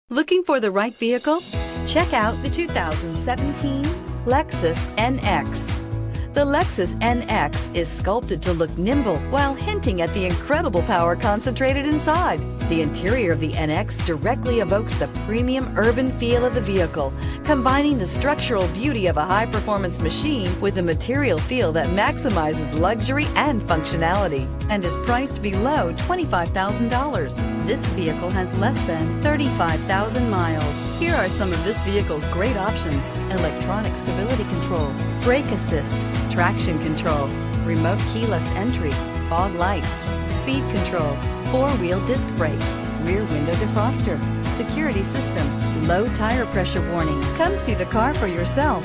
Looking for the right vehicle? Check out the 2017 Lexus NX. The Lexus NX is sculpted to look nimble while hinting at the incredible power concentrated inside. The interior of the NX directly evokes the premium urban feel of the vehicle, combining the structural beauty of a high-performance machine with a material feel that maximizes luxury and functionality, and is priced below $25,000. This vehicle has less than 35,000 miles. Here are some of this vehicle's great options: electronic stability control, brake assist, traction control, remote keyless entry, fog lights, speed control, four-wheel disc brakes, rear window defroster, security system, low tire pressure warning. Come see the car for yourself.